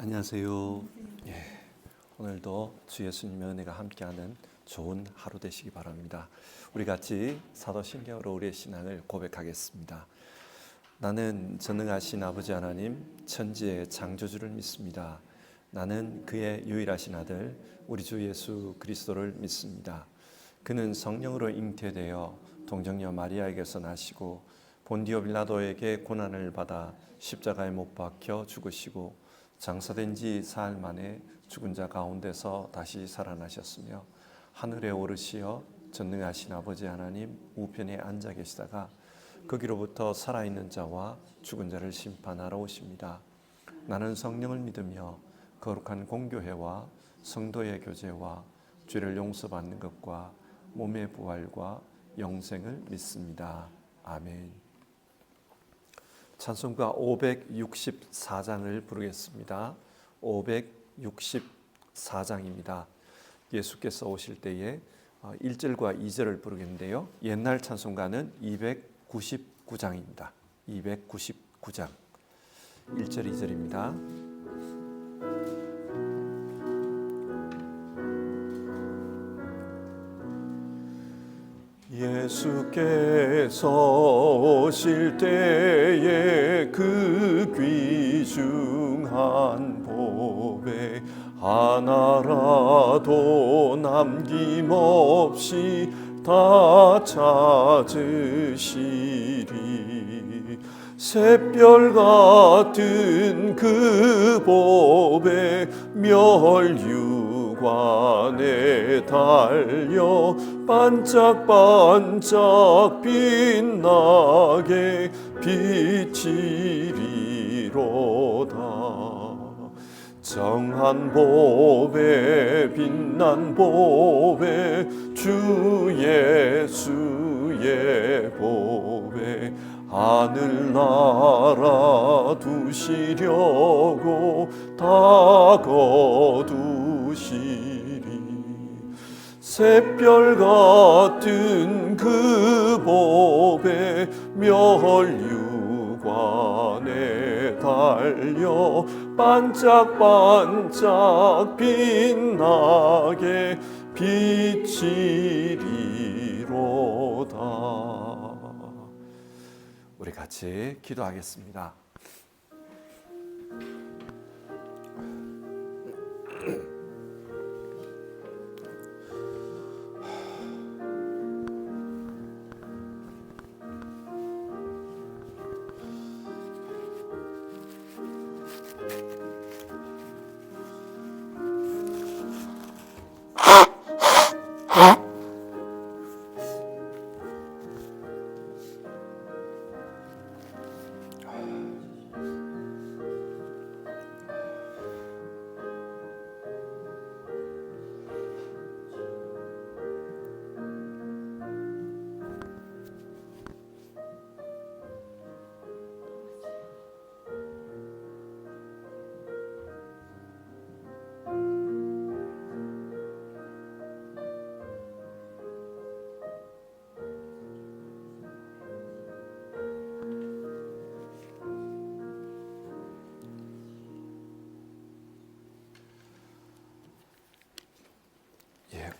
안녕하세요. 예, 오늘도 주 예수님의 은혜가 함께하는 좋은 하루 되시기 바랍니다. 우리 같이 사도신경으로 우리의 신앙을 고백하겠습니다. 나는 전능하신 아버지 하나님 천지의 창조주를 믿습니다. 나는 그의 유일하신 아들 우리 주 예수 그리스도를 믿습니다. 그는 성령으로 잉태되어 동정녀 마리아에게서 나시고 본디오 빌라도에게 고난을 받아 십자가에 못 박혀 죽으시고 장사된 지 사흘 만에 죽은 자 가운데서 다시 살아나셨으며 하늘에 오르시어 전능하신 아버지 하나님 우편에 앉아 계시다가 거기로부터 살아있는 자와 죽은 자를 심판하러 오십니다. 나는 성령을 믿으며 거룩한 공교회와 성도의 교제와 죄를 용서받는 것과 몸의 부활과 영생을 믿습니다. 아멘. 찬송가 564장을 부르겠습니다. 564장입니다. 예수께서 오실 때에 1절과 2절을 부르겠는데요. 옛날 찬송가는 299장입니다. 299장 1절 2절입니다. 예수께서 오실 때에 그 귀중한 보배 하나라도 남김없이 다 찾으시리. 샛별 같은 그 보배 멸류관에 달려 반짝반짝 빛나게 비치리로다. 정한 보배 빛난 보배 주 예수의 보배 하늘나라 두시려고 다 거두시리. 샛별 같은 그 보배 멸류관에 달려 반짝반짝 빛나게 비치리로다. 우리 같이 기도하겠습니다.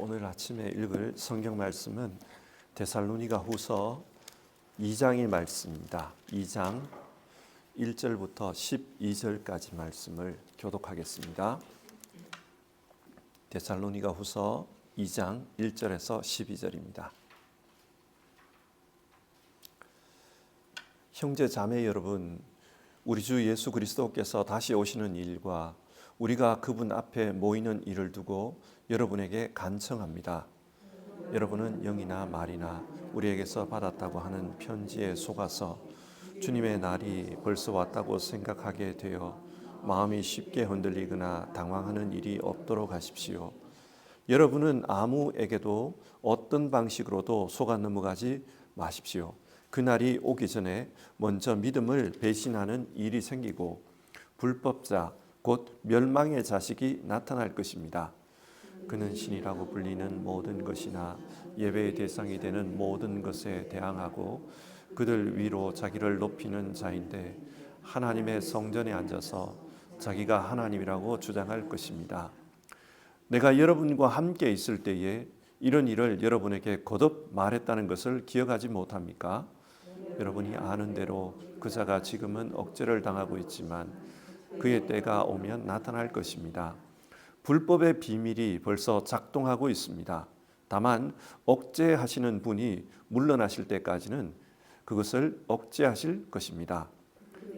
오늘 아침에 읽을 성경 말씀은 데살로니가 후서 2장의 말씀입니다. 2장 1절부터 12절까지 말씀을 교독하겠습니다. 데살로니가 후서 2장 1절에서 12절입니다. 형제 자매 여러분, 우리 주 예수 그리스도께서 다시 오시는 일과 우리가 그분 앞에 모이는 일을 두고 여러분에게 간청합니다. 여러분은 영이나 말이나 우리에게서 받았다고 하는 편지에 속아서 주님의 날이 벌써 왔다고 생각하게 되어 마음이 쉽게 흔들리거나 당황하는 일이 없도록 하십시오. 여러분은 아무에게도 어떤 방식으로도 속아 넘어가지 마십시오. 그날이 오기 전에 먼저 믿음을 배신하는 일이 생기고 불법자 곧 멸망의 자식이 나타날 것입니다. 그는 신이라고 불리는 모든 것이나 예배의 대상이 되는 모든 것에 대항하고 그들 위로 자기를 높이는 자인데 하나님의 성전에 앉아서 자기가 하나님이라고 주장할 것입니다. 내가 여러분과 함께 있을 때에 이런 일을 여러분에게 거듭 말했다는 것을 기억하지 못합니까? 여러분이 아는 대로 그자가 지금은 억제를 당하고 있지만 그의 때가 오면 나타날 것입니다. 불법의 비밀이 벌써 작동하고 있습니다. 다만 억제하시는 분이 물러나실 때까지는 그것을 억제하실 것입니다.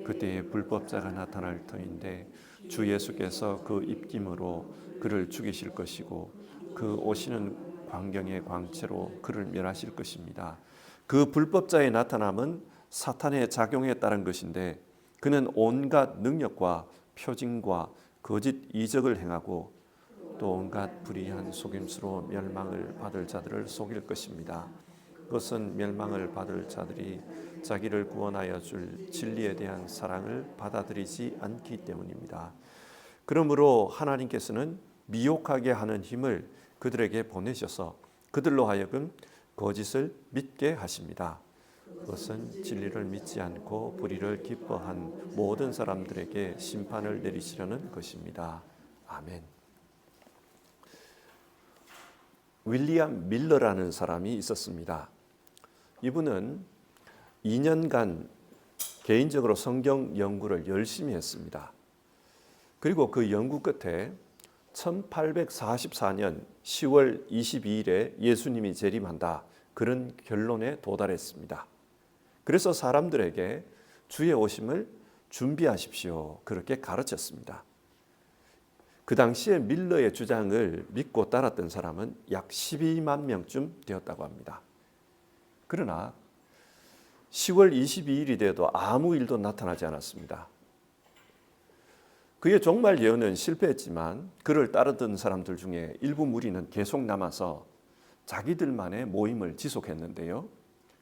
그때에 불법자가 나타날 터인데 주 예수께서 그 입김으로 그를 죽이실 것이고 그 오시는 광경의 광채로 그를 멸하실 것입니다. 그 불법자의 나타남은 사탄의 작용에 따른 것인데 그는 온갖 능력과 표징과 거짓 이적을 행하고 또 온갖 불의한 속임수로 멸망을 받을 자들을 속일 것입니다. 그것은 멸망을 받을 자들이 자기를 구원하여 줄 진리에 대한 사랑을 받아들이지 않기 때문입니다. 그러므로 하나님께서는 미혹하게 하는 힘을 그들에게 보내셔서 그들로 하여금 거짓을 믿게 하십니다. 그것은 진리를 믿지 않고 불의를 기뻐한 모든 사람들에게 심판을 내리시려는 것입니다. 아멘. 윌리엄 밀러라는 사람이 있었습니다. 이분은 2년간 개인적으로 성경 연구를 열심히 했습니다. 그리고 그 연구 끝에 1844년 10월 22일에 예수님이 재림한다. 그런 결론에 도달했습니다. 그래서 사람들에게 주의 오심을 준비하십시오. 그렇게 가르쳤습니다. 그 당시에 밀러의 주장을 믿고 따랐던 사람은 약 12만 명쯤 되었다고 합니다. 그러나 10월 22일이 돼도 아무 일도 나타나지 않았습니다. 그의 종말 예언은 실패했지만 그를 따르던 사람들 중에 일부 무리는 계속 남아서 자기들만의 모임을 지속했는데요.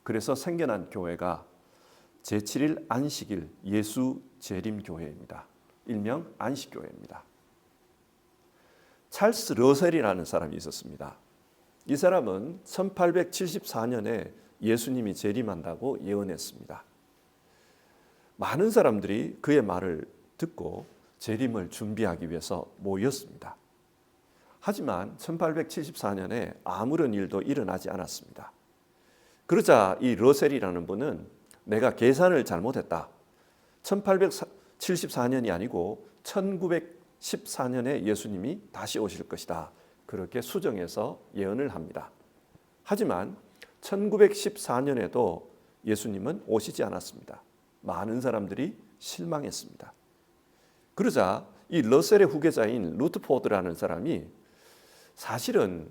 그래서 생겨난 교회가 제7일 안식일 예수 재림교회입니다. 일명 안식교회입니다. 찰스 러셀이라는 사람이 있었습니다. 이 사람은 1874년에 예수님이 재림한다고 예언했습니다. 많은 사람들이 그의 말을 듣고 재림을 준비하기 위해서 모였습니다. 하지만 1874년에 아무런 일도 일어나지 않았습니다. 그러자 이 러셀이라는 분은 내가 계산을 잘못했다. 1874년이 아니고 1914년에 예수님이 다시 오실 것이다. 그렇게 수정해서 예언을 합니다. 하지만 1914년에도 예수님은 오시지 않았습니다. 많은 사람들이 실망했습니다. 그러자 이 러셀의 후계자인 루트포드라는 사람이 사실은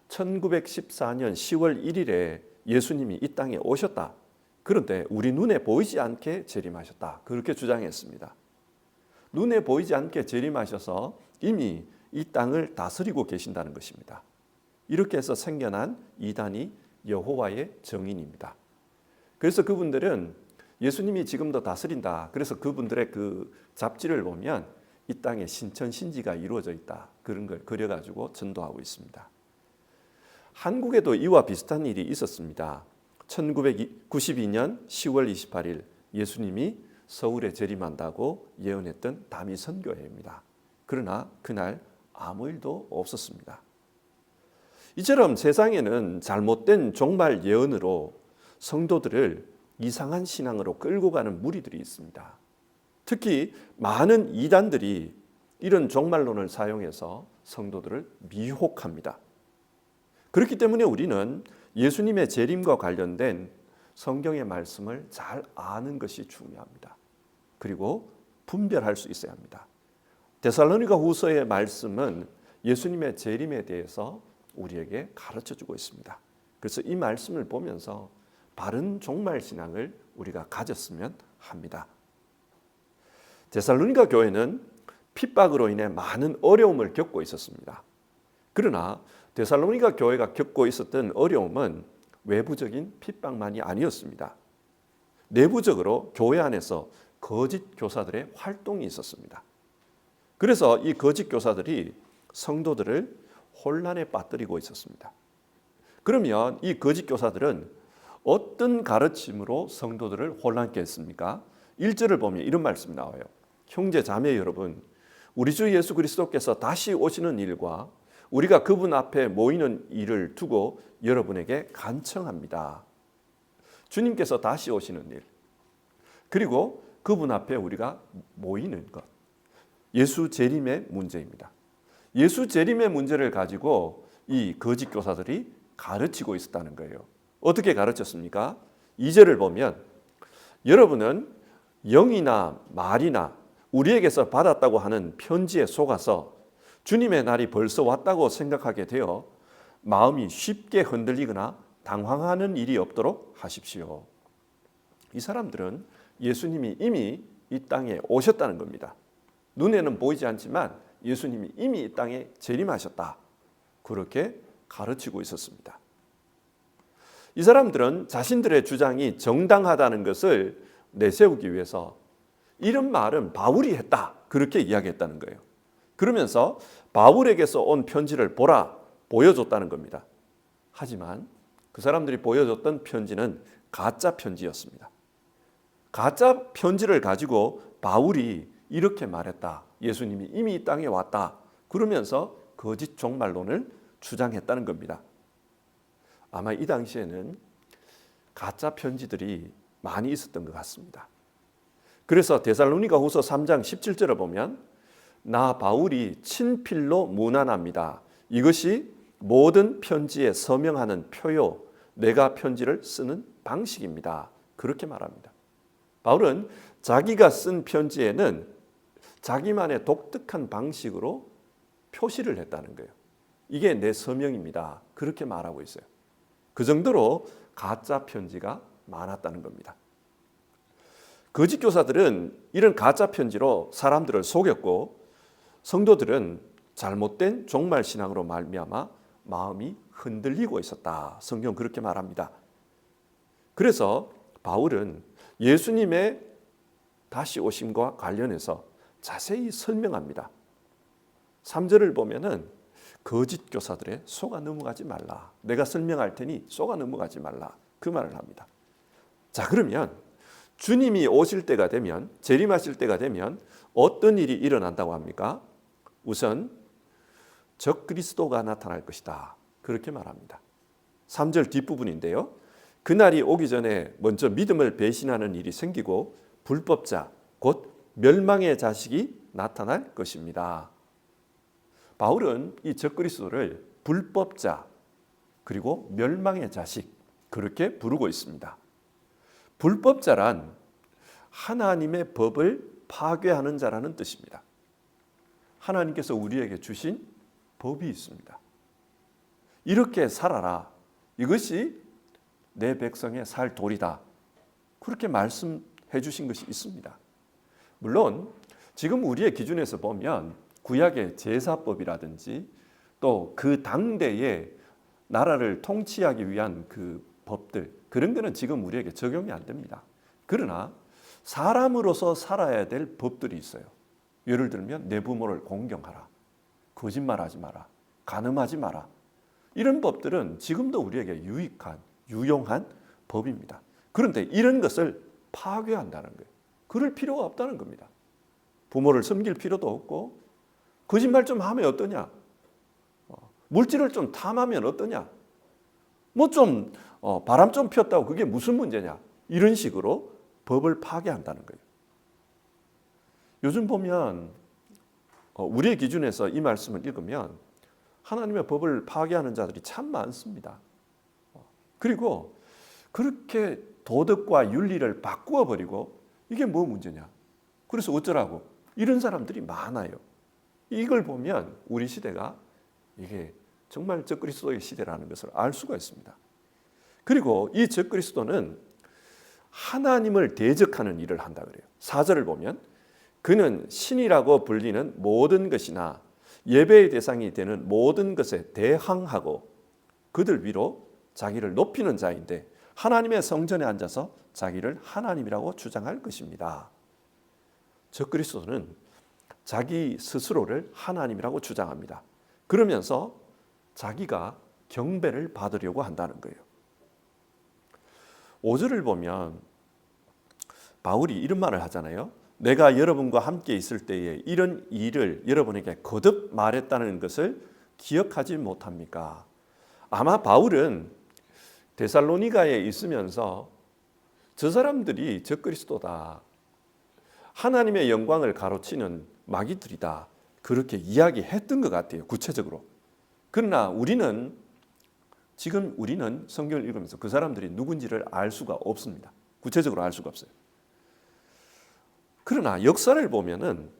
1914년 10월 1일에 예수님이 이 땅에 오셨다. 그런데 우리 눈에 보이지 않게 재림하셨다. 그렇게 주장했습니다. 눈에 보이지 않게 재림하셔서 이미 이 땅을 다스리고 계신다는 것입니다. 이렇게 해서 생겨난 이단이 여호와의 증인입니다. 그래서 그분들은 예수님이 지금도 다스린다. 그래서 그분들의 그 잡지를 보면 이 땅에 신천신지가 이루어져 있다. 그런 걸 그려가지고 전도하고 있습니다. 한국에도 이와 비슷한 일이 있었습니다. 1992년 10월 28일 예수님이 서울에 재림한다고 예언했던 다미선교회입니다. 그러나 그날 아무 일도 없었습니다. 이처럼 세상에는 잘못된 종말 예언으로 성도들을 이상한 신앙으로 끌고 가는 무리들이 있습니다. 특히 많은 이단들이 이런 종말론을 사용해서 성도들을 미혹합니다. 그렇기 때문에 우리는 예수님의 재림과 관련된 성경의 말씀을 잘 아는 것이 중요합니다. 그리고 분별할 수 있어야 합니다. 데살로니가 후서의 말씀은 예수님의 재림에 대해서 우리에게 가르쳐주고 있습니다. 그래서 이 말씀을 보면서 바른 종말 신앙을 우리가 가졌으면 합니다. 데살로니가 교회는 핍박으로 인해 많은 어려움을 겪고 있었습니다. 그러나 데살로니가 교회가 겪고 있었던 어려움은 외부적인 핍박만이 아니었습니다. 내부적으로 교회 안에서 거짓 교사들의 활동이 있었습니다. 그래서 이 거짓 교사들이 성도들을 혼란에 빠뜨리고 있었습니다. 그러면 이 거짓 교사들은 어떤 가르침으로 성도들을 혼란케 했습니까? 1절을 보면 이런 말씀이 나와요. 형제 자매 여러분, 우리 주 예수 그리스도께서 다시 오시는 일과 우리가 그분 앞에 모이는 일을 두고 여러분에게 간청합니다. 주님께서 다시 오시는 일, 그리고 그분 앞에 우리가 모이는 것, 예수 재림의 문제입니다. 예수 재림의 문제를 가지고 이 거짓 교사들이 가르치고 있었다는 거예요. 어떻게 가르쳤습니까? 2절을 보면 여러분은 영이나 말이나 우리에게서 받았다고 하는 편지에 속아서 주님의 날이 벌써 왔다고 생각하게 되어 마음이 쉽게 흔들리거나 당황하는 일이 없도록 하십시오. 이 사람들은 예수님이 이미 이 땅에 오셨다는 겁니다. 눈에는 보이지 않지만 예수님이 이미 이 땅에 재림하셨다. 그렇게 가르치고 있었습니다. 이 사람들은 자신들의 주장이 정당하다는 것을 내세우기 위해서 이런 말은 바울이 했다. 그렇게 이야기했다는 거예요. 그러면서 바울에게서 온 편지를 보여줬다는 겁니다. 하지만 그 사람들이 보여줬던 편지는 가짜 편지였습니다. 가짜 편지를 가지고 바울이 이렇게 말했다. 예수님이 이미 이 땅에 왔다. 그러면서 거짓 종말론을 주장했다는 겁니다. 아마 이 당시에는 가짜 편지들이 많이 있었던 것 같습니다. 그래서 데살로니가 후서 3장 17절을 보면 나 바울이 친필로 문안합니다. 이것이 모든 편지에 서명하는 표요, 내가 편지를 쓰는 방식입니다. 그렇게 말합니다. 바울은 자기가 쓴 편지에는 자기만의 독특한 방식으로 표시를 했다는 거예요. 이게 내 서명입니다. 그렇게 말하고 있어요. 그 정도로 가짜 편지가 많았다는 겁니다. 거짓 교사들은 이런 가짜 편지로 사람들을 속였고 성도들은 잘못된 종말 신앙으로 말미암아 마음이 흔들리고 있었다. 성경 그렇게 말합니다. 그래서 바울은 예수님의 다시 오심과 관련해서 자세히 설명합니다. 3절을 보면은 거짓 교사들의 속아 넘어가지 말라. 내가 설명할 테니 속아 넘어가지 말라. 그 말을 합니다. 자, 그러면 주님이 오실 때가 되면, 재림하실 때가 되면 어떤 일이 일어난다고 합니까? 우선 적그리스도가 나타날 것이다. 그렇게 말합니다. 3절 뒷부분인데요. 그날이 오기 전에 먼저 믿음을 배신하는 일이 생기고 불법자, 곧 멸망의 자식이 나타날 것입니다. 바울은 이 적그리스도를 불법자 그리고 멸망의 자식 그렇게 부르고 있습니다. 불법자란 하나님의 법을 파괴하는 자라는 뜻입니다. 하나님께서 우리에게 주신 법이 있습니다. 이렇게 살아라. 이것이 내 백성의 살 도리다. 그렇게 말씀해 주신 것이 있습니다. 물론 지금 우리의 기준에서 보면 구약의 제사법이라든지 또 그 당대의 나라를 통치하기 위한 그 법들, 그런 거는 지금 우리에게 적용이 안 됩니다. 그러나 사람으로서 살아야 될 법들이 있어요. 예를 들면 내 부모를 공경하라, 거짓말하지 마라, 간음하지 마라. 이런 법들은 지금도 우리에게 유용한 법입니다. 그런데 이런 것을 파괴한다는 거예요. 그럴 필요가 없다는 겁니다. 부모를 섬길 필요도 없고 거짓말 좀 하면 어떠냐? 물질을 좀 탐하면 어떠냐? 뭐 좀 바람 좀 피웠다고 그게 무슨 문제냐? 이런 식으로 법을 파괴한다는 거예요. 요즘 보면 우리의 기준에서 이 말씀을 읽으면 하나님의 법을 파괴하는 자들이 참 많습니다. 그리고 그렇게 도덕과 윤리를 바꾸어 버리고 이게 뭐 문제냐? 그래서 어쩌라고? 이런 사람들이 많아요. 이걸 보면 우리 시대가 이게 정말 적그리스도의 시대라는 것을 알 수가 있습니다. 그리고 이 적그리스도는 하나님을 대적하는 일을 한다 그래요. 4절을 보면 그는 신이라고 불리는 모든 것이나 예배의 대상이 되는 모든 것에 대항하고 그들 위로 자기를 높이는 자인데 하나님의 성전에 앉아서 자기를 하나님이라고 주장할 것입니다. 적그리스도는 자기 스스로를 하나님이라고 주장합니다. 그러면서 자기가 경배를 받으려고 한다는 거예요. 5절을 보면 바울이 이런 말을 하잖아요. 내가 여러분과 함께 있을 때에 이런 일을 여러분에게 거듭 말했다는 것을 기억하지 못합니까? 아마 바울은 데살로니가에 있으면서 저 사람들이 적그리스도다, 하나님의 영광을 가로치는 마귀들이다, 그렇게 이야기했던 것 같아요, 구체적으로. 그러나 지금 우리는 성경을 읽으면서 그 사람들이 누군지를 알 수가 없습니다. 구체적으로 알 수가 없어요. 그러나 역사를 보면은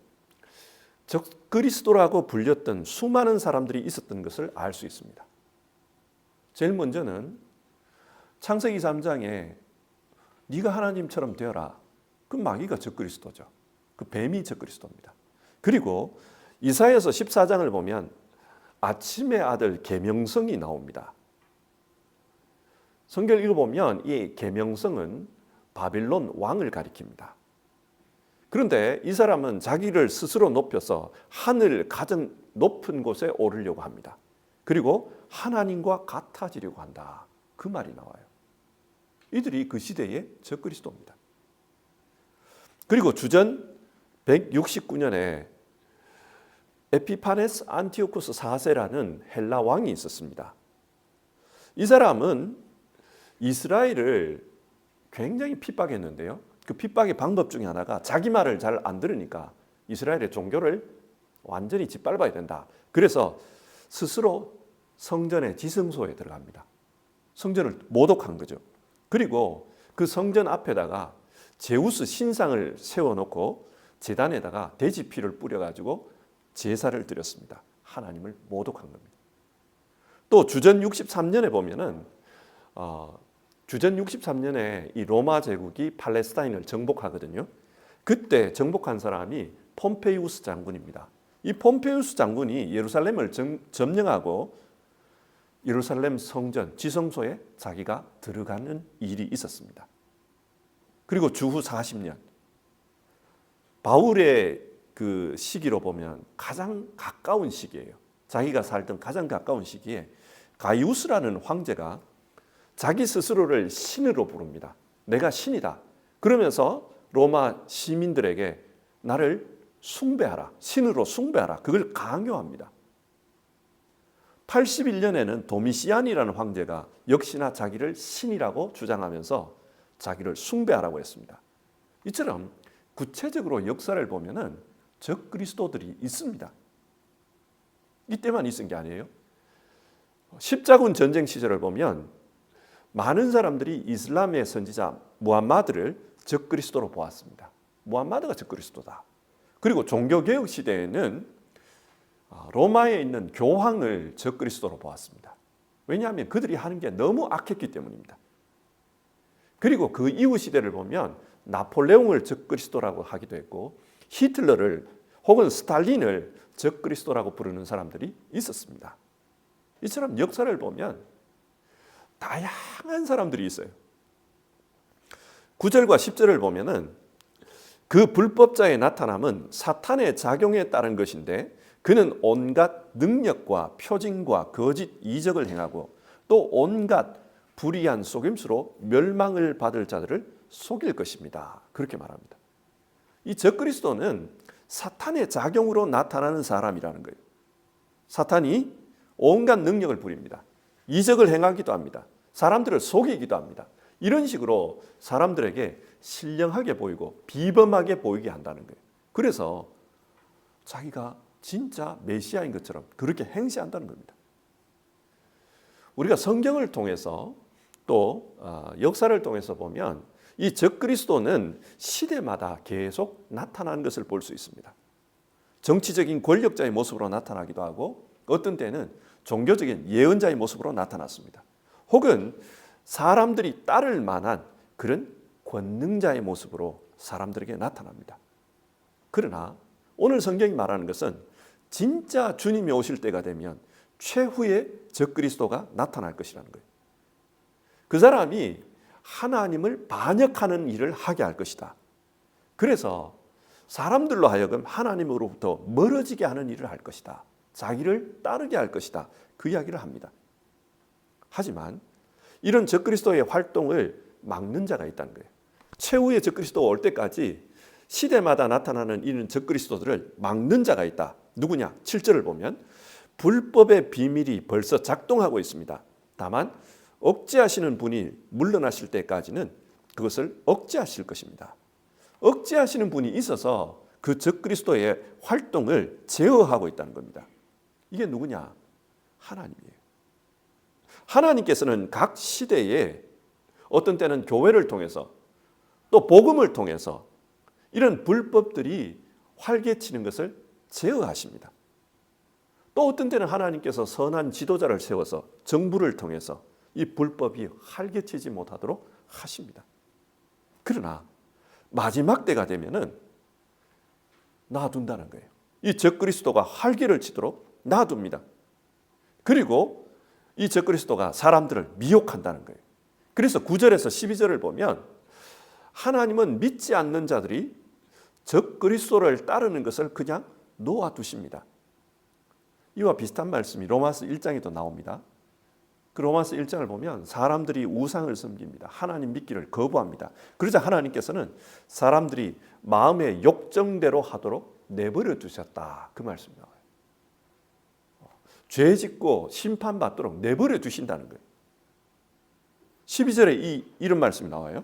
적그리스도라고 불렸던 수많은 사람들이 있었던 것을 알 수 있습니다. 제일 먼저는 창세기 3장에 네가 하나님처럼 되어라, 그 마귀가 적그리스도죠. 그 뱀이 적그리스도입니다. 그리고 이사야서 14장을 보면 아침의 아들 계명성이 나옵니다. 성경을 읽어보면 이 계명성은 바빌론 왕을 가리킵니다. 그런데 이 사람은 자기를 스스로 높여서 하늘 가장 높은 곳에 오르려고 합니다. 그리고 하나님과 같아지려고 한다, 그 말이 나와요. 이들이 그 시대의 적그리스도입니다. 그리고 주전 169년에 에피파네스 안티오쿠스 4세라는 헬라 왕이 있었습니다. 이 사람은 이스라엘을 굉장히 핍박했는데요. 그 핍박의 방법 중에 하나가 자기 말을 잘 안 들으니까 이스라엘의 종교를 완전히 짓밟아야 된다. 그래서 스스로 성전의 지성소에 들어갑니다. 성전을 모독한 거죠. 그리고 그 성전 앞에다가 제우스 신상을 세워놓고 제단에다가 돼지 피를 뿌려가지고 제사를 드렸습니다. 하나님을 모독한 겁니다. 또 주전 63년에 보면은 주전 63년에 이 로마 제국이 팔레스타인을 정복하거든요. 그때 정복한 사람이 폼페이우스 장군입니다. 이 폼페이우스 장군이 예루살렘을 점령하고 예루살렘 성전 지성소에 자기가 들어가는 일이 있었습니다. 그리고 주후 40년, 바울의 그 시기로 보면 가장 가까운 시기예요. 자기가 살던 가장 가까운 시기에 가이우스라는 황제가 자기 스스로를 신으로 부릅니다. 내가 신이다. 그러면서 로마 시민들에게 나를 숭배하라, 신으로 숭배하라, 그걸 강요합니다. 81년에는 도미시안이라는 황제가 역시나 자기를 신이라고 주장하면서 자기를 숭배하라고 했습니다. 이처럼 구체적으로 역사를 보면은 적그리스도들이 있습니다. 이때만 있은 게 아니에요. 십자군 전쟁 시절을 보면 많은 사람들이 이슬람의 선지자 무함마드를 적그리스도로 보았습니다. 무함마드가 적그리스도다. 그리고 종교개혁 시대에는 로마에 있는 교황을 적그리스도로 보았습니다. 왜냐하면 그들이 하는 게 너무 악했기 때문입니다. 그리고 그 이후 시대를 보면 나폴레옹을 적그리스도라고 하기도 했고 히틀러를 혹은 스탈린을 적그리스도라고 부르는 사람들이 있었습니다. 이처럼 역사를 보면 다양한 사람들이 있어요. 9절과 10절을 보면은 그 불법자의 나타남은 사탄의 작용에 따른 것인데 그는 온갖 능력과 표징과 거짓 이적을 행하고 또 온갖 불의한 속임수로 멸망을 받을 자들을 속일 것입니다. 그렇게 말합니다. 이 적그리스도는 사탄의 작용으로 나타나는 사람이라는 거예요. 사탄이 온갖 능력을 부립니다. 이적을 행하기도 합니다. 사람들을 속이기도 합니다. 이런 식으로 사람들에게 신령하게 보이고 비범하게 보이게 한다는 거예요. 그래서 자기가 진짜 메시아인 것처럼 그렇게 행세한다는 겁니다. 우리가 성경을 통해서 또 역사를 통해서 보면 이 적그리스도는 시대마다 계속 나타나는 것을 볼 수 있습니다. 정치적인 권력자의 모습으로 나타나기도 하고 어떤 때는 종교적인 예언자의 모습으로 나타났습니다. 혹은 사람들이 따를 만한 그런 권능자의 모습으로 사람들에게 나타납니다. 그러나 오늘 성경이 말하는 것은 진짜 주님이 오실 때가 되면 최후의 적그리스도가 나타날 것이라는 거예요. 그 사람이 하나님을 반역하는 일을 하게 할 것이다. 그래서 사람들로 하여금 하나님으로부터 멀어지게 하는 일을 할 것이다. 자기를 따르게 할 것이다. 그 이야기를 합니다. 하지만 이런 적그리스도의 활동을 막는 자가 있다는 거예요. 최후의 적그리스도가 올 때까지 시대마다 나타나는 이런 적그리스도들을 막는 자가 있다. 누구냐? 7절을 보면 불법의 비밀이 벌써 작동하고 있습니다. 다만 억제하시는 분이 물러나실 때까지는 그것을 억제하실 것입니다. 억제하시는 분이 있어서 그 적그리스도의 활동을 제어하고 있다는 겁니다. 이게 누구냐? 하나님이에요. 하나님께서는 각 시대에 어떤 때는 교회를 통해서 또 복음을 통해서 이런 불법들이 활개치는 것을 제어하십니다. 또 어떤 때는 하나님께서 선한 지도자를 세워서 정부를 통해서 이 불법이 활개치지 못하도록 하십니다. 그러나 마지막 때가 되면은 놔둔다는 거예요. 이 적그리스도가 활개를 치도록 놔둡니다. 그리고 이 적그리스도가 사람들을 미혹한다는 거예요. 그래서 9절에서 12절을 보면 하나님은 믿지 않는 자들이 적그리스도를 따르는 것을 그냥 놓아두십니다. 이와 비슷한 말씀이 로마서 1장에도 나옵니다. 그 로마서 1장을 보면 사람들이 우상을 섬깁니다. 하나님 믿기를 거부합니다. 그러자 하나님께서는 사람들이 마음의 욕정대로 하도록 내버려 두셨다. 그 말씀이 나와요. 죄 짓고 심판받도록 내버려 두신다는 거예요. 12절에 이런 말씀이 나와요.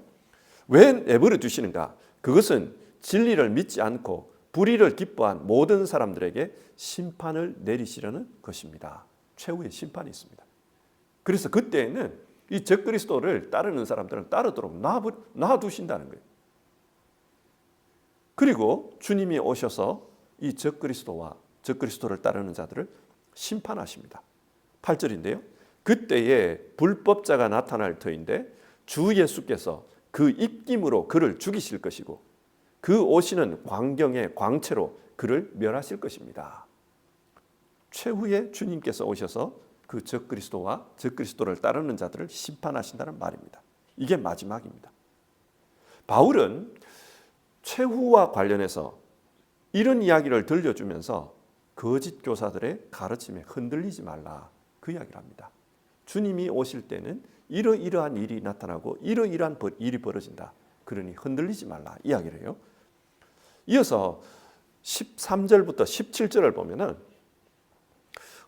왜 내버려 두시는가? 그것은 진리를 믿지 않고 불의를 기뻐한 모든 사람들에게 심판을 내리시려는 것입니다. 최후의 심판이 있습니다. 그래서 그때에는 이 적그리스도를 따르는 사람들은 따르도록 놔두신다는 거예요. 그리고 주님이 오셔서 이 적그리스도를 따르는 자들을 심판하십니다. 8절인데요. 그때에 불법자가 나타날 터인데 주 예수께서 그 입김으로 그를 죽이실 것이고 그 오시는 광경의 광채로 그를 멸하실 것입니다. 최후에 주님께서 오셔서 그 적그리스도와 적그리스도를 따르는 자들을 심판하신다는 말입니다. 이게 마지막입니다. 바울은 최후와 관련해서 이런 이야기를 들려주면서 거짓 교사들의 가르침에 흔들리지 말라 그 이야기를 합니다. 주님이 오실 때는 이러이러한 일이 나타나고 이러이러한 일이 벌어진다. 그러니 흔들리지 말라 이야기를 해요. 이어서 13절부터 17절을 보면은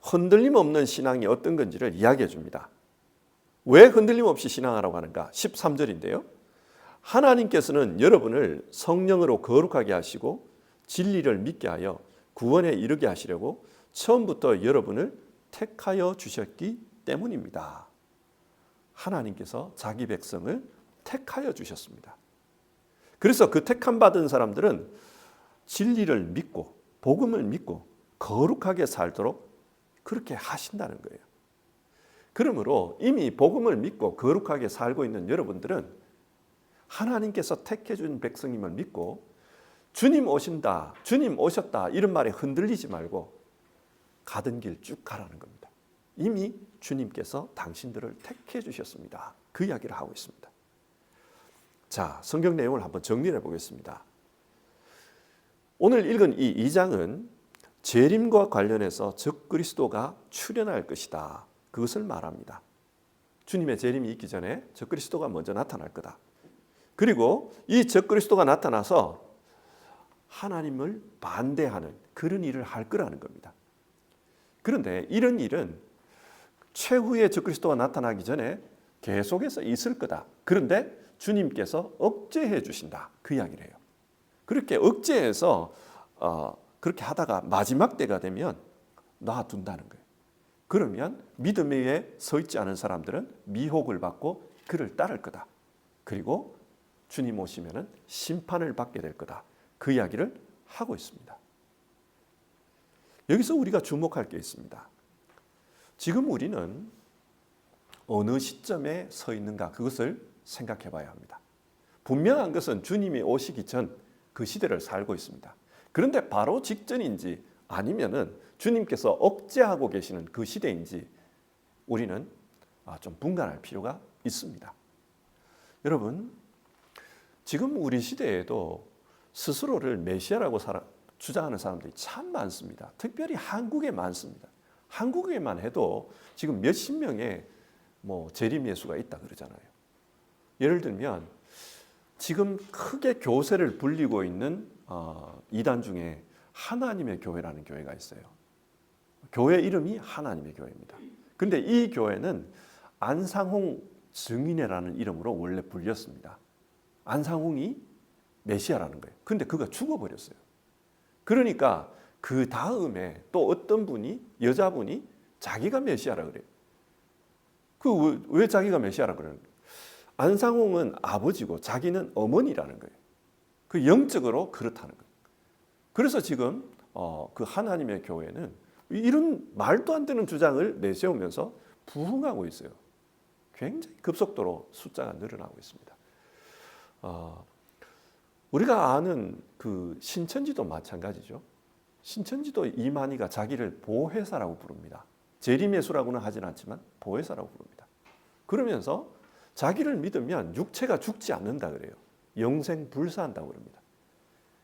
흔들림 없는 신앙이 어떤 건지를 이야기해 줍니다. 왜 흔들림 없이 신앙하라고 하는가? 13절인데요. 하나님께서는 여러분을 성령으로 거룩하게 하시고 진리를 믿게 하여 구원에 이르게 하시려고 처음부터 여러분을 택하여 주셨기 때문입니다. 하나님께서 자기 백성을 택하여 주셨습니다. 그래서 그 택함 받은 사람들은 진리를 믿고 복음을 믿고 거룩하게 살도록 그렇게 하신다는 거예요. 그러므로 이미 복음을 믿고 거룩하게 살고 있는 여러분들은 하나님께서 택해 준 백성임을 믿고 주님 오신다, 주님 오셨다 이런 말에 흔들리지 말고 가던 길 쭉 가라는 겁니다. 이미 주님께서 당신들을 택해 주셨습니다. 그 이야기를 하고 있습니다. 자, 성경 내용을 한번 정리해 보겠습니다. 오늘 읽은 이 2장은 재림과 관련해서 적그리스도가 출현할 것이다. 그것을 말합니다. 주님의 재림이 있기 전에 적그리스도가 먼저 나타날 거다. 그리고 이 적그리스도가 나타나서 하나님을 반대하는 그런 일을 할 거라는 겁니다. 그런데 이런 일은 최후의 적그리스도가 나타나기 전에 계속해서 있을 거다. 그런데 주님께서 억제해 주신다. 그 이야기를 해요. 그렇게 억제해서 그렇게 하다가 마지막 때가 되면 놔둔다는 거예요. 그러면 믿음 위에 서 있지 않은 사람들은 미혹을 받고 그를 따를 거다. 그리고 주님 오시면은 심판을 받게 될 거다. 그 이야기를 하고 있습니다. 여기서 우리가 주목할 게 있습니다. 지금 우리는 어느 시점에 서 있는가 그것을 생각해 봐야 합니다. 분명한 것은 주님이 오시기 전 그 시대를 살고 있습니다. 그런데 바로 직전인지 아니면은 주님께서 억제하고 계시는 그 시대인지 우리는 좀 분간할 필요가 있습니다. 여러분, 지금 우리 시대에도 스스로를 메시아라고 주장하는 사람들이 참 많습니다. 특별히 한국에 많습니다. 한국에만 해도 지금 몇십 명의 재림 예수가 있다 그러잖아요. 예를 들면 지금 크게 교세를 불리고 있는 이단 중에 하나님의 교회라는 교회가 있어요. 교회 이름이 하나님의 교회입니다. 근데 이 교회는 안상홍 증인회라는 이름으로 원래 불렸습니다. 안상홍이 메시아라는 거예요. 근데 그가 죽어버렸어요. 그러니까 그 다음에 또 어떤 분이, 여자분이 자기가 메시아라 그래요. 왜 자기가 메시아라 그러는 거예요? 안상홍은 아버지고 자기는 어머니라는 거예요. 그 영적으로 그렇다는 거예요. 그래서 지금 그 하나님의 교회는 이런 말도 안 되는 주장을 내세우면서 부흥하고 있어요. 굉장히 급속도로 숫자가 늘어나고 있습니다. 우리가 아는 그 신천지도 마찬가지죠. 신천지도 이만희가 자기를 보혜사라고 부릅니다. 재림예수라고는 하진 않지만 보혜사라고 부릅니다. 그러면서 자기를 믿으면 육체가 죽지 않는다 그래요. 영생 불사한다고 그럽니다.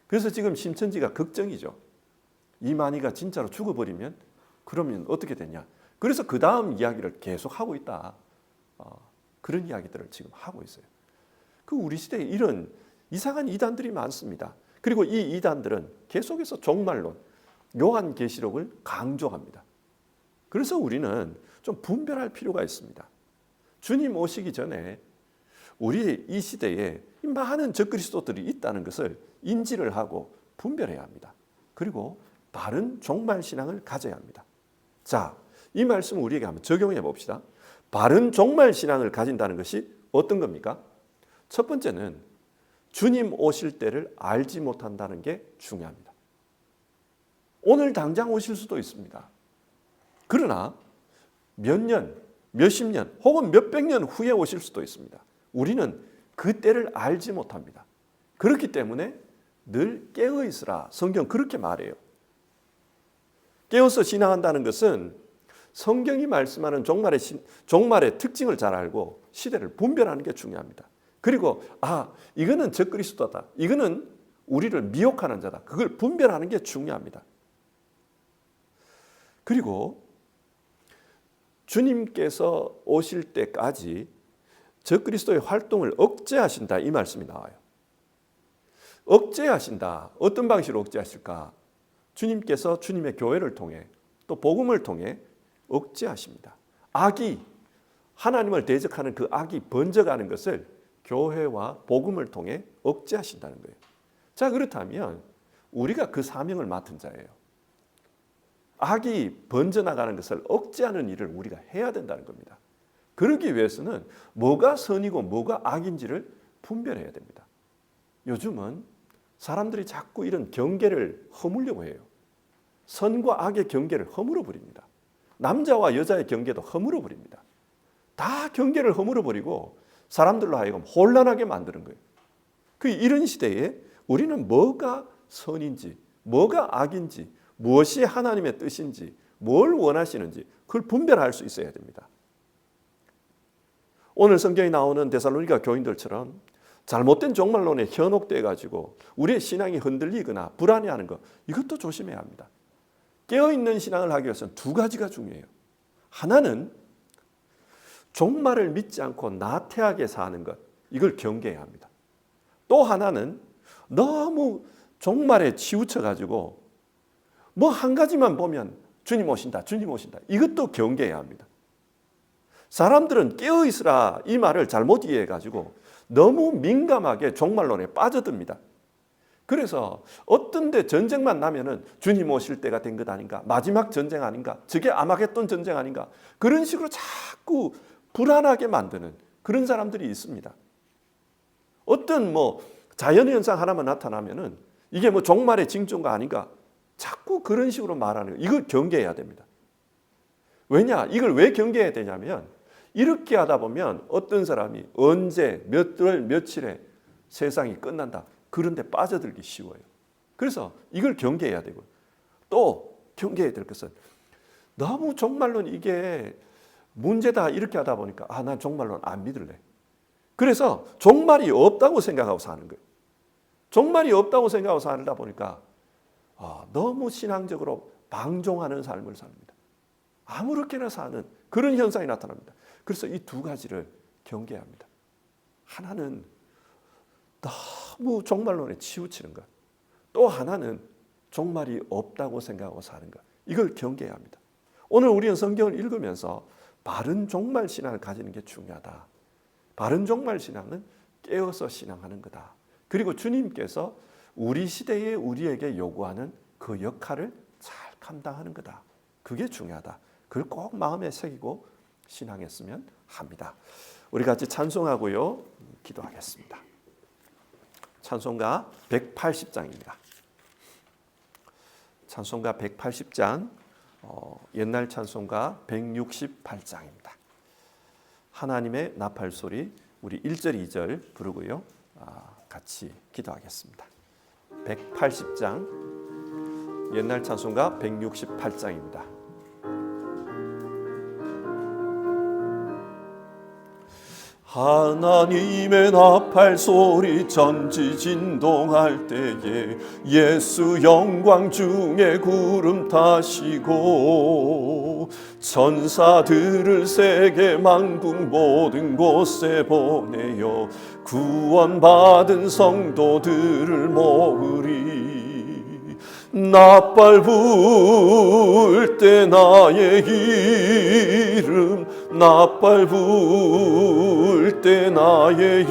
그래서 지금 신천지가 걱정이죠. 이만희가 진짜로 죽어버리면 그러면 어떻게 되냐. 그래서 그 다음 이야기를 계속 하고 있다. 그런 이야기들을 지금 하고 있어요. 그 우리 시대에 이런 이상한 이단들이 많습니다. 그리고 이 이단들은 계속해서 종말론, 요한계시록을 강조합니다. 그래서 우리는 좀 분별할 필요가 있습니다. 주님 오시기 전에 우리 이 시대에 많은 적그리스도들이 있다는 것을 인지를 하고 분별해야 합니다. 그리고 바른 종말신앙을 가져야 합니다. 자, 이 말씀을 우리에게 한번 적용해 봅시다. 바른 종말신앙을 가진다는 것이 어떤 겁니까? 첫 번째는 주님 오실 때를 알지 못한다는 게 중요합니다. 오늘 당장 오실 수도 있습니다. 그러나 몇 년, 몇십 년 혹은 몇백 년 후에 오실 수도 있습니다. 우리는 그 때를 알지 못합니다. 그렇기 때문에 늘 깨어 있으라. 성경 그렇게 말해요. 깨어서 신앙한다는 것은 성경이 말씀하는 종말의 특징을 잘 알고 시대를 분별하는 게 중요합니다. 그리고 이거는 적그리스도다. 이거는 우리를 미혹하는 자다. 그걸 분별하는 게 중요합니다. 그리고 주님께서 오실 때까지 적그리스도의 활동을 억제하신다 이 말씀이 나와요. 억제하신다. 어떤 방식으로 억제하실까? 주님께서 주님의 교회를 통해 또 복음을 통해 억제하십니다. 악이 하나님을 대적하는 그 악이 번져가는 것을 교회와 복음을 통해 억제하신다는 거예요. 자, 그렇다면 우리가 그 사명을 맡은 자예요. 악이 번져나가는 것을 억제하는 일을 우리가 해야 된다는 겁니다. 그러기 위해서는 뭐가 선이고 뭐가 악인지를 분별해야 됩니다. 요즘은 사람들이 자꾸 이런 경계를 허물려고 해요. 선과 악의 경계를 허물어 버립니다. 남자와 여자의 경계도 허물어 버립니다. 다 경계를 허물어 버리고 사람들로 하여금 혼란하게 만드는 거예요. 이런 시대에 우리는 뭐가 선인지, 뭐가 악인지, 무엇이 하나님의 뜻인지, 뭘 원하시는지 그걸 분별할 수 있어야 됩니다. 오늘 성경에 나오는 데살로니가 교인들처럼 잘못된 종말론에 현혹돼 가지고 우리의 신앙이 흔들리거나 불안해하는 것, 이것도 조심해야 합니다. 깨어있는 신앙을 하기 위해서는 두 가지가 중요해요. 하나는 종말을 믿지 않고 나태하게 사는 것, 이걸 경계해야 합니다. 또 하나는 너무 종말에 치우쳐 가지고 뭐 한 가지만 보면 주님 오신다, 주님 오신다, 이것도 경계해야 합니다. 사람들은 깨어있으라 이 말을 잘못 이해해 가지고 너무 민감하게 종말론에 빠져듭니다. 그래서 어떤 데 전쟁만 나면은 주님 오실 때가 된 것 아닌가, 마지막 전쟁 아닌가, 저게 아마겟돈 전쟁 아닌가, 그런 식으로 자꾸 불안하게 만드는 그런 사람들이 있습니다. 어떤 자연현상 하나만 나타나면은 이게 종말의 징조가 아닌가, 자꾸 그런 식으로 말하는 거예요. 이걸 경계해야 됩니다. 왜냐? 이걸 왜 경계해야 되냐면 이렇게 하다 보면 어떤 사람이 언제 몇 월 며칠에 세상이 끝난다, 그런 데 빠져들기 쉬워요. 그래서 이걸 경계해야 되고, 또 경계해야 될 것은 너무 종말론 이게 문제다 이렇게 하다 보니까 난 종말론 안 믿을래. 그래서 종말이 없다고 생각하고 사는 거예요. 종말이 없다고 생각하고 살다 보니까 너무 신앙적으로 방종하는 삶을 삽니다. 아무렇게나 사는 그런 현상이 나타납니다. 그래서 이 두 가지를 경계합니다. 하나는 너무 종말론에 치우치는 것. 또 하나는 종말이 없다고 생각하고 사는 것. 이걸 경계해야 합니다. 오늘 우리는 성경을 읽으면서 바른 종말 신앙을 가지는 게 중요하다. 바른 종말 신앙은 깨어서 신앙하는 거다. 그리고 주님께서 우리 시대에 우리에게 요구하는 그 역할을 잘 감당하는 거다. 그게 중요하다. 그걸 꼭 마음에 새기고 신앙했으면 합니다. 우리 같이 찬송하고요, 기도하겠습니다. 찬송가 180장입니다. 찬송가 180장, 옛날 찬송가 168장입니다. 하나님의 나팔 소리, 우리 1절, 2절 부르고요, 같이 기도하겠습니다. 180장, 옛날 찬송가 168장입니다. 하나님의 나팔 소리 전지 진동할 때에 예수 영광 중에 구름 타시고 천사들을 세계 만국 모든 곳에 보내어 구원받은 성도들을 모으리. 나팔 불 때 나의 이름, 나팔 불 때 나의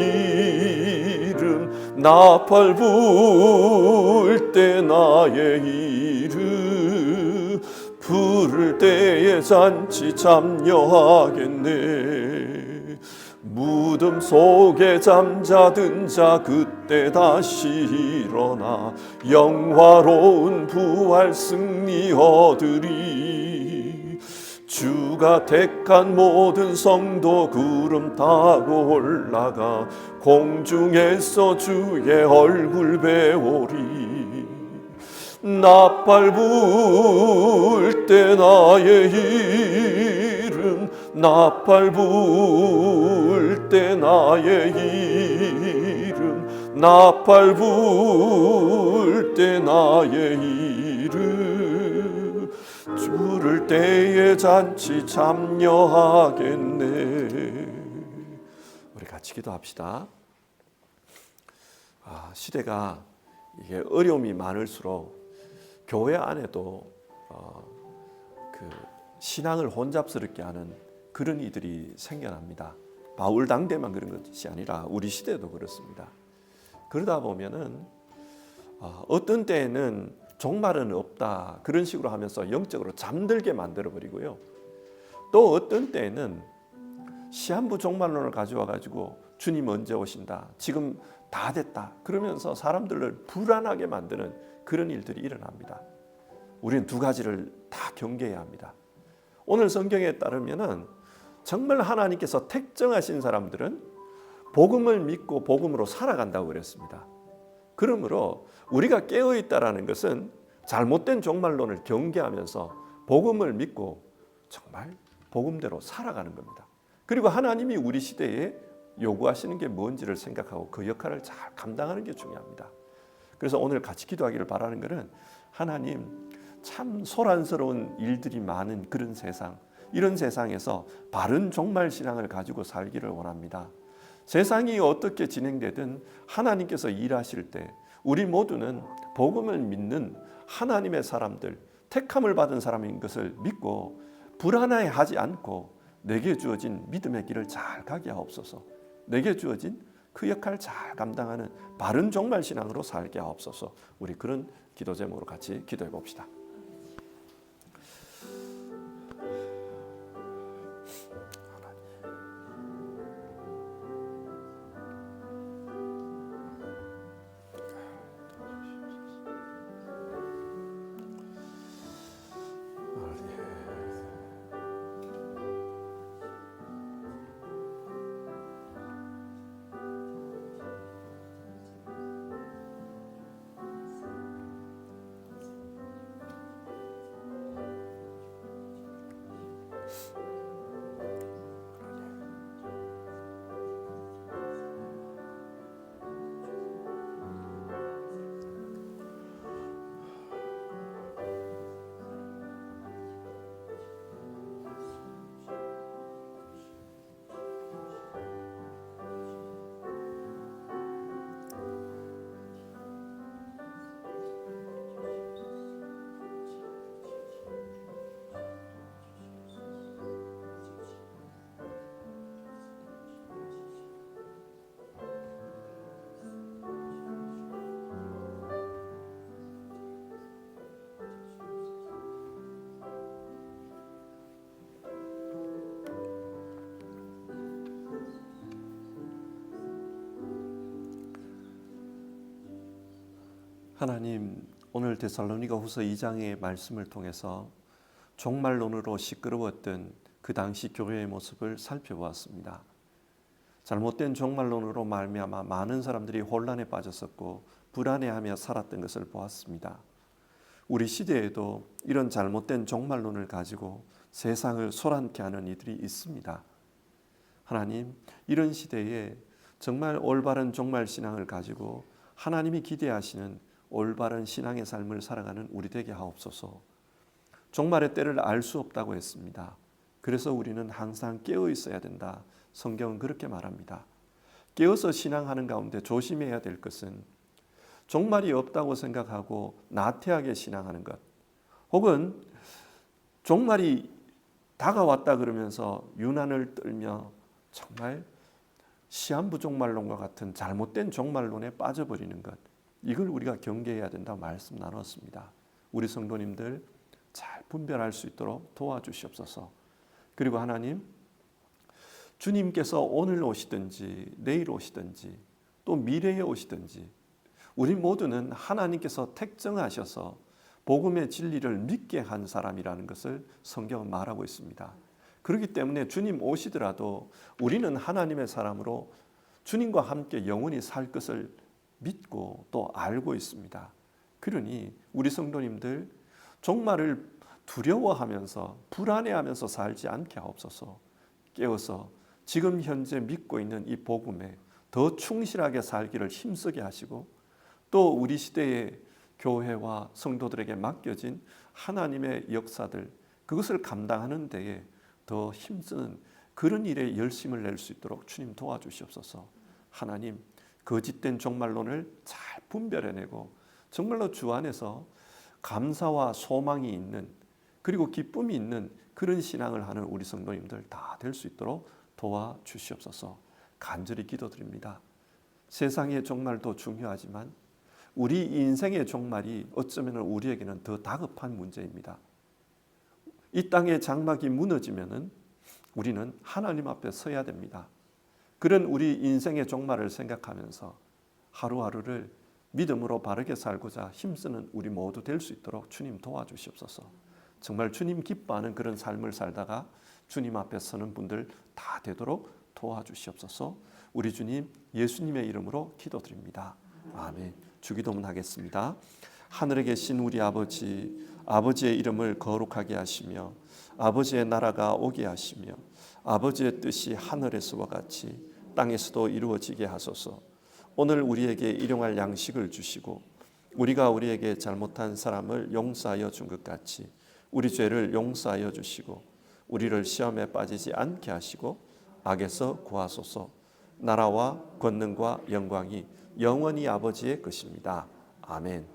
이름, 나팔 불 때 나의 이름, 부를 때에 잔치 참여하겠네. 무덤 속에 잠자든 자 그때 다시 일어나 영화로운 부활 승리 얻으리. 주가 택한 모든 성도 구름 타고 올라가 공중에서 주의 얼굴 배우리. 나팔 불 때 나의 이름, 나팔 불 때 나의 이름, 나팔 불 때 나의 이름, 부를 때에 잔치 참여하겠네. 우리 같이 기도합시다. 시대가 이게 어려움이 많을수록 교회 안에도 그 신앙을 혼잡스럽게 하는 그런 이들이 생겨납니다. 바울 당대만 그런 것이 아니라 우리 시대도 그렇습니다. 그러다 보면은 어떤 때에는 종말은 없다 그런 식으로 하면서 영적으로 잠들게 만들어 버리고요. 또 어떤 때에는 시한부 종말론을 가져와 가지고 주님 언제 오신다, 지금 다 됐다 그러면서 사람들을 불안하게 만드는 그런 일들이 일어납니다. 우리는 두 가지를 다 경계해야 합니다. 오늘 성경에 따르면은 정말 하나님께서 택정하신 사람들은 복음을 믿고 복음으로 살아간다고 그랬습니다. 그러므로 우리가 깨어있다라는 것은 잘못된 종말론을 경계하면서 복음을 믿고 정말 복음대로 살아가는 겁니다. 그리고 하나님이 우리 시대에 요구하시는 게 뭔지를 생각하고 그 역할을 잘 감당하는 게 중요합니다. 그래서 오늘 같이 기도하기를 바라는 것은 하나님, 참 소란스러운 일들이 많은 그런 세상, 이런 세상에서 바른 종말 신앙을 가지고 살기를 원합니다. 세상이 어떻게 진행되든 하나님께서 일하실 때 우리 모두는 복음을 믿는 하나님의 사람들, 택함을 받은 사람인 것을 믿고 불안해하지 않고 내게 주어진 믿음의 길을 잘 가게 하옵소서. 내게 주어진 그 역할을 잘 감당하는 바른 종말 신앙으로 살게 하옵소서. 우리 그런 기도 제목으로 같이 기도해 봅시다. 하나님, 오늘 데살로니가 후서 2장의 말씀을 통해서 종말론으로 시끄러웠던 그 당시 교회의 모습을 살펴보았습니다. 잘못된 종말론으로 말미암아 많은 사람들이 혼란에 빠졌었고 불안해하며 살았던 것을 보았습니다. 우리 시대에도 이런 잘못된 종말론을 가지고 세상을 소란케 하는 이들이 있습니다. 하나님, 이런 시대에 정말 올바른 종말신앙을 가지고 하나님이 기대하시는 올바른 신앙의 삶을 살아가는 우리 되게 하옵소서. 종말의 때를 알 수 없다고 했습니다. 그래서 우리는 항상 깨어 있어야 된다. 성경은 그렇게 말합니다. 깨어서 신앙하는 가운데 조심해야 될 것은 종말이 없다고 생각하고 나태하게 신앙하는 것, 혹은 종말이 다가왔다 그러면서 유난을 떨며 정말 시한부 종말론과 같은 잘못된 종말론에 빠져버리는 것, 이걸 우리가 경계해야 된다고 말씀 나눴습니다. 우리 성도님들 잘 분별할 수 있도록 도와주시옵소서. 그리고 하나님, 주님께서 오늘 오시든지 내일 오시든지 또 미래에 오시든지 우리 모두는 하나님께서 택정하셔서 복음의 진리를 믿게 한 사람이라는 것을 성경은 말하고 있습니다. 그렇기 때문에 주님 오시더라도 우리는 하나님의 사람으로 주님과 함께 영원히 살 것을 믿고 또 알고 있습니다. 그러니 우리 성도님들 종말을 두려워하면서 불안해하면서 살지 않게 하옵소서. 깨어서 지금 현재 믿고 있는 이 복음에 더 충실하게 살기를 힘쓰게 하시고, 또 우리 시대의 교회와 성도들에게 맡겨진 하나님의 역사들, 그것을 감당하는 데에 더 힘쓰는 그런 일에 열심을 낼 수 있도록 주님 도와주시옵소서. 하나님, 거짓된 종말론을 잘 분별해내고 정말로 주 안에서 감사와 소망이 있는, 그리고 기쁨이 있는 그런 신앙을 하는 우리 성도님들 다 될 수 있도록 도와주시옵소서. 간절히 기도드립니다. 세상의 종말도 중요하지만 우리 인생의 종말이 어쩌면 우리에게는 더 다급한 문제입니다. 이 땅의 장막이 무너지면은 우리는 하나님 앞에 서야 됩니다. 그런 우리 인생의 종말을 생각하면서 하루하루를 믿음으로 바르게 살고자 힘쓰는 우리 모두 될 수 있도록 주님 도와주시옵소서. 정말 주님 기뻐하는 그런 삶을 살다가 주님 앞에 서는 분들 다 되도록 도와주시옵소서. 우리 주님 예수님의 이름으로 기도드립니다. 아멘. 주기도문 하겠습니다. 하늘에 계신 우리 아버지, 아버지의 이름을 거룩하게 하시며 아버지의 나라가 오게 하시며 아버지의 뜻이 하늘에서와 같이 땅에서도 이루어지게 하소서. 오늘 우리에게 일용할 양식을 주시고 우리가 우리에게 잘못한 사람을 용서하여 준 것 같이 우리 죄를 용서하여 주시고 우리를 시험에 빠지지 않게 하시고 악에서 구하소서. 나라와 권능과 영광이 영원히 아버지의 것입니다. 아멘.